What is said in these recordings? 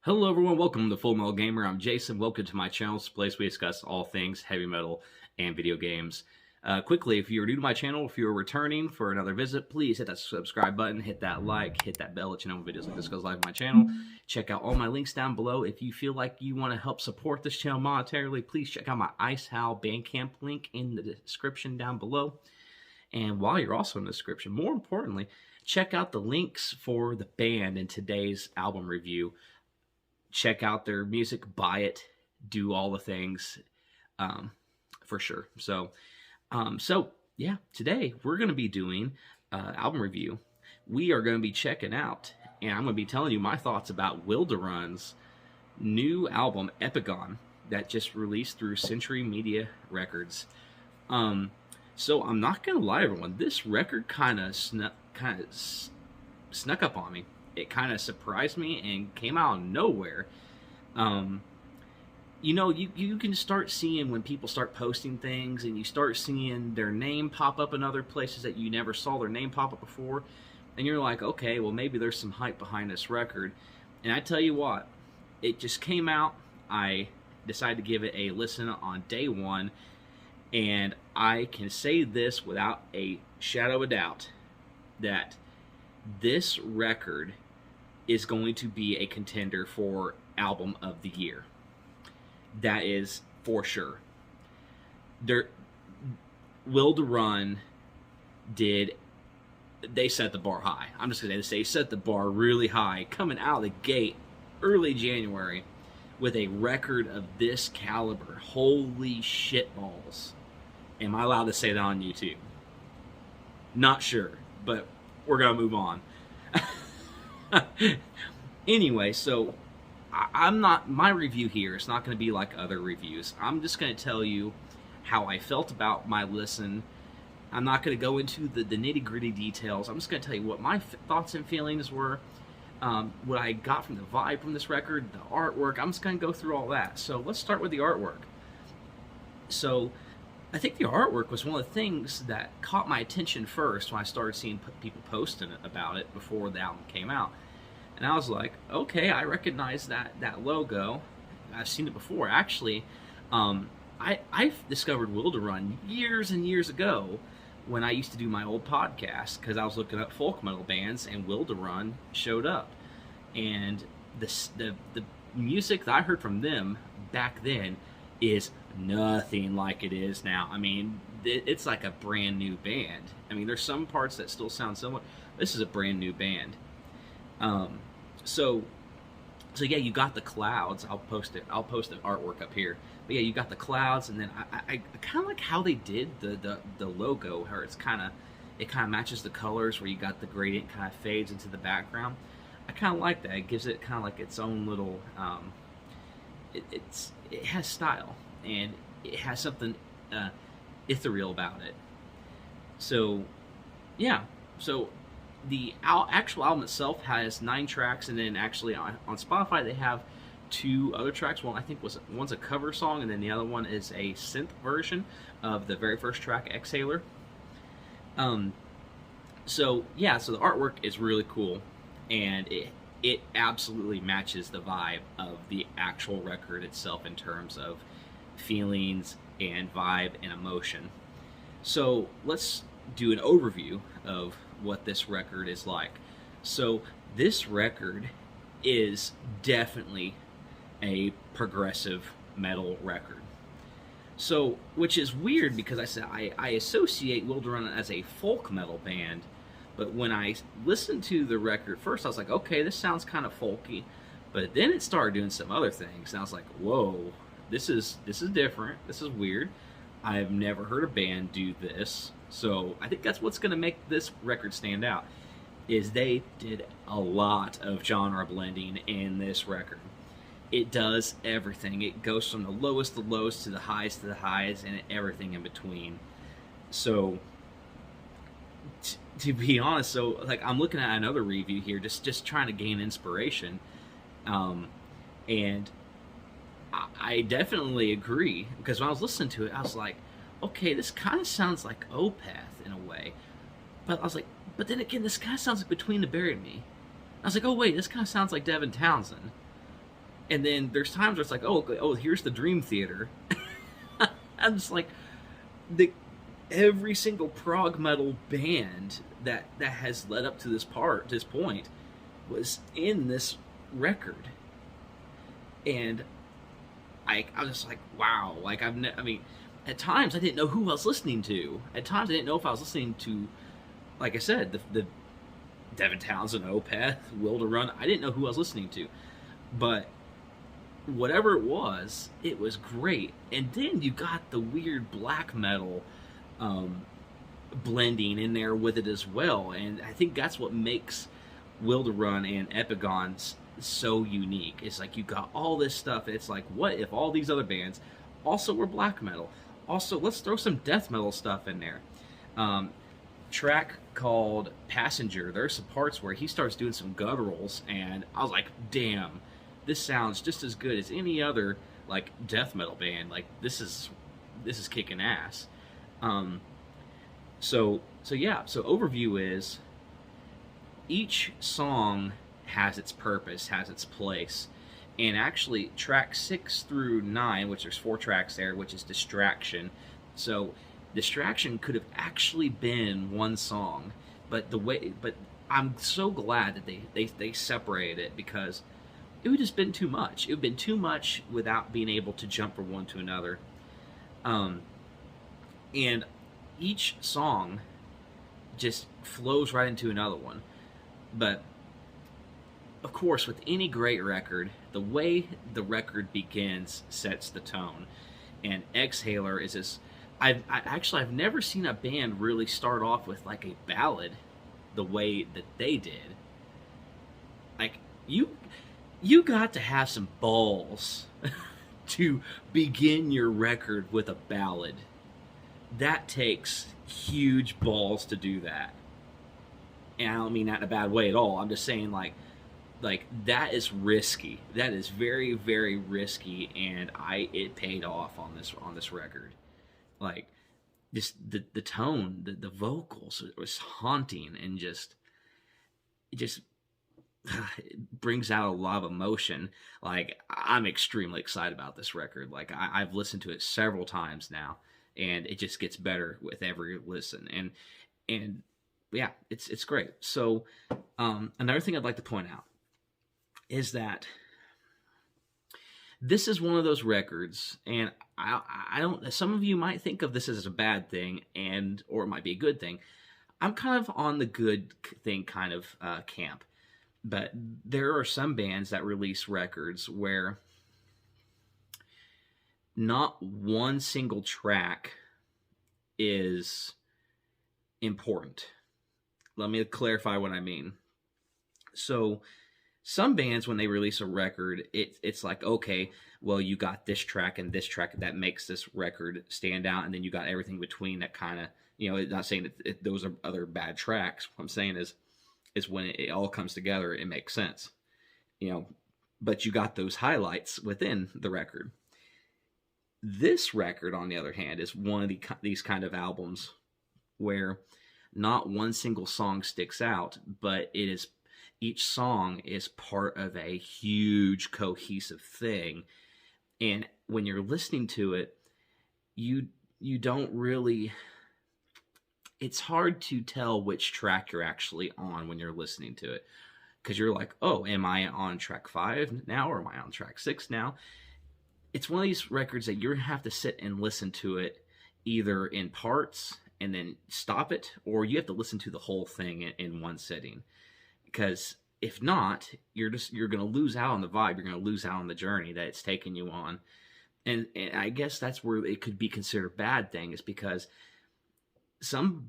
Hello everyone, welcome to Full Metal Gamer. I'm Jason. Welcome to my channel. It's a place we discuss all things heavy metal and video games. Quickly, if you're new to my channel, if you're returning for another visit, please hit that subscribe button, hit that like, hit that bell, let you know when videos like this goes live on my channel. Check out all my links down below. If you feel like you want to help support this channel monetarily, please check out my Icehowl Bandcamp link in the description down below. And while you're also in the description, more importantly, check out the links for the band in today's album review. Check out their music, buy it, do all the things, for sure. So yeah, today we're going to be doing album review. We are going to be checking out, and I'm going to be telling you my thoughts about Wilderun's new album, Epigone, that just released through Century Media Records. So I'm not going to lie, everyone, this record kind of snuck up on me. It kind of surprised me and came out of nowhere. You know, you can start seeing when people start posting things and you start seeing their name pop up in other places that you never saw their name pop up before. And you're like, okay, well, maybe there's some hype behind this record. And I tell you what, it just came out. I decided to give it a listen on day one. And I can say this without a shadow of a doubt, that this record is going to be a contender for Album of the Year. That is for sure. Wilderun they set the bar high. I'm just going to say they set the bar really high, coming out of the gate early January with a record of this caliber. Holy shitballs. Am I allowed to say that on YouTube? Not sure, but we're going to move on. Anyway, so my review here is not going to be like other reviews. I'm just going to tell you how I felt about my listen. I'm not going to go into the nitty-gritty details. I'm just going to tell you what my thoughts and feelings were, what I got from the vibe from this record, the artwork. I'm just going to go through all that. So let's start with the artwork. So I think the artwork was one of the things that caught my attention first when I started seeing people posting about it before the album came out. And I was like, okay, I recognize that logo. I've seen it before. Actually, I discovered Wilderun years and years ago when I used to do my old podcast, because I was looking up folk metal bands, and Wilderun showed up. And the music that I heard from them back then is nothing like it is now. I mean, it's like a brand new band. I mean, there's some parts that still sound similar. This is a brand new band. So yeah, you got the clouds. I'll post the artwork up here. But yeah, you got the clouds, and then I kind of like how they did the logo, where it kind of matches the colors, where you got the gradient kind of fades into the background. I kind of like that. It gives it kind of like its own little. It has style, and it has something ethereal about it. So yeah, so the actual album itself has 9 tracks, and then actually on Spotify they have 2 other tracks. One I think one's a cover song, and then the other one is a synth version of the very first track, Exhaler. So yeah, so the artwork is really cool, and it absolutely matches the vibe of the actual record itself in terms of feelings and vibe and emotion. So let's do an overview of what this record is like. So this record is definitely a progressive metal record. So, which is weird, because I associate Wilderun as a folk metal band, but when I listened to the record first, I was like, okay, this sounds kind of folky, but then it started doing some other things, and I was like, whoa, this is different, this is weird. I've never heard a band do this. So I think that's what's going to make this record stand out, is they did a lot of genre blending in this record. It does everything. It goes from the lowest to the lows to the highs, and everything in between. So to be honest, so like I'm looking at another review here, just trying to gain inspiration, and I definitely agree, because when I was listening to it, I was like, okay, this kind of sounds like Opeth in a way. But I was like, but then again, this kind of sounds like Between the Buried and Me. I was like, oh wait, this kind of sounds like Devin Townsend. And then there's times where it's like, oh, here's the Dream Theater. I'm just like, the every single prog metal band that has led up to this point was in this record. And I was just like, wow. Like, I mean, at times I didn't know who I was listening to. At times I didn't know if I was listening to, like I said, the Devin Townsend, Opeth, Wilderun. I didn't know who I was listening to. But whatever it was great. And then you got the weird black metal blending in there with it as well. And I think that's what makes Wilderun and Epigone so unique. It's like you got all this stuff. It's like, what if all these other bands also were black metal? Also, let's throw some death metal stuff in there. Track called Passenger, there's some parts where he starts doing some gutturals, and I was like, damn, this sounds just as good as any other like death metal band. Like, this is kicking ass. So overview is, each song has its purpose, has its place. And actually, track 6 through 9, which there's 4 tracks there, which is Distraction. So Distraction could have actually been one song, but I'm so glad that they separated it, because it would have been too much. It would have been too much without being able to jump from one to another. And each song just flows right into another one. But of course, with any great record, the way the record begins sets the tone. And Exhaler is this. I've never seen a band really start off with like a ballad the way that they did. Like, you got to have some balls to begin your record with a ballad. That takes huge balls to do that. And I don't mean that in a bad way at all. I'm just saying, like that is risky. That is very, very risky, and it paid off on this record. Like, just the tone, the vocals, it was haunting, and it brings out a lot of emotion. Like, I'm extremely excited about this record. Like, I've listened to it several times now, and it just gets better with every listen. And yeah, it's great. So another thing I'd like to point out is that this is one of those records, and I don't. Some of you might think of this as a bad thing, or it might be a good thing. I'm kind of on the good thing kind of camp, but there are some bands that release records where not one single track is important. Let me clarify what I mean. So, some bands, when they release a record, it's like, okay, well, you got this track and this track that makes this record stand out, and then you got everything between that kind of, not saying that those are other bad tracks. What I'm saying is when it all comes together, it makes sense. But you got those highlights within the record. This record, on the other hand, is one of these kind of albums where not one single song sticks out, but each song is part of a huge cohesive thing. And when you're listening to it, you don't really, it's hard to tell which track you're actually on when you're listening to it. Because you're like, oh, am I on track 5 now, or am I on track 6 now? It's one of these records that you're going to have to sit and listen to it either in parts and then stop it, or you have to listen to the whole thing in one sitting. Because if not, you're going to lose out on the vibe. You're going to lose out on the journey that it's taking you on. And I guess that's where it could be considered a bad thing, is because some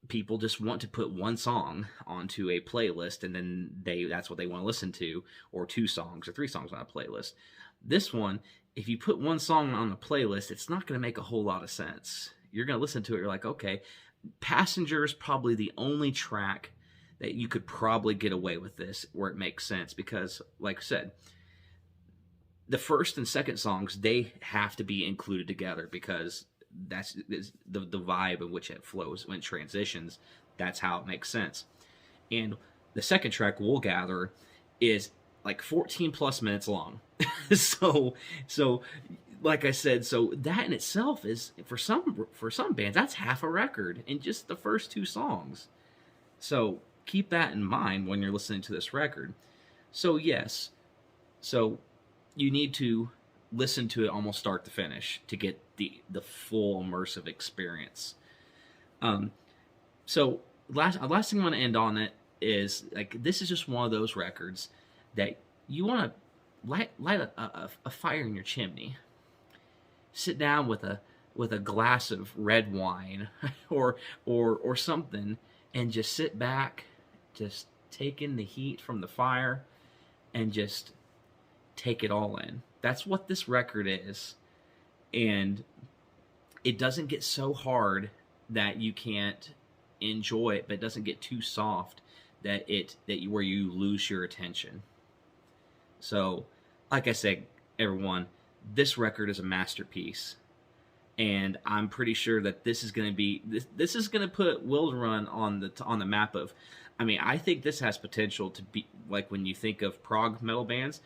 people just want to put one song onto a playlist, and then that's what they want to listen to, or 2 songs or 3 songs on a playlist. This one, if you put one song on the playlist, it's not going to make a whole lot of sense. You're going to listen to it, you're like, okay, Passenger is probably the only track that you could probably get away with this where it makes sense, because, like I said, the first and second songs, they have to be included together, because that's the vibe in which it flows when it transitions. That's how it makes sense. And the second track, Wool Gatherer, is like 14 plus minutes long. so like I said, so that in itself is for some bands, that's half a record in just the first 2 songs. So keep that in mind when you're listening to this record. So yes, so you need to listen to it almost start to finish to get the full immersive experience. So last thing I want to end on it is, like, this is just one of those records that you want to light a fire in your chimney. Sit down with a glass of red wine or something, and just sit back, just take in the heat from the fire, and just take it all in. That's what this record is. And it doesn't get so hard that you can't enjoy it, but it doesn't get too soft where you lose your attention. So, like I said, everyone, this record is a masterpiece, and I'm pretty sure that this is going to be this is going to put Wilderun on the map of. I mean, I think this has potential to be, like, when you think of prog metal bands,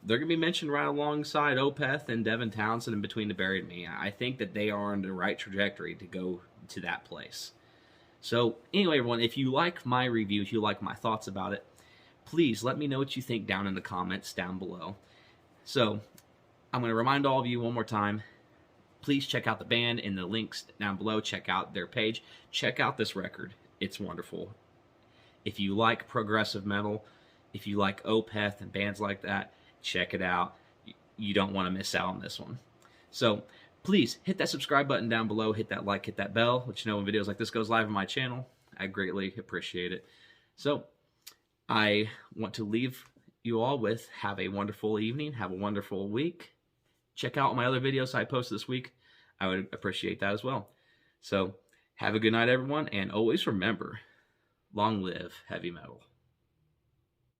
they're going to be mentioned right alongside Opeth and Devin Townsend and Between the Buried and Me. I think that they are on the right trajectory to go to that place. So anyway, everyone, if you like my review, if you like my thoughts about it, please let me know what you think down in the comments down below. So I'm going to remind all of you one more time, please check out the band in the links down below. Check out their page. Check out this record. It's wonderful. If you like progressive metal, if you like Opeth and bands like that, check it out. You don't want to miss out on this one. So please hit that subscribe button down below, hit that like, hit that bell, let you know when videos like this goes live on my channel. I greatly appreciate it. So I want to leave you all with, have a wonderful evening, have a wonderful week. Check out my other videos I post this week. I would appreciate that as well. So have a good night, everyone, and always remember, long live heavy metal.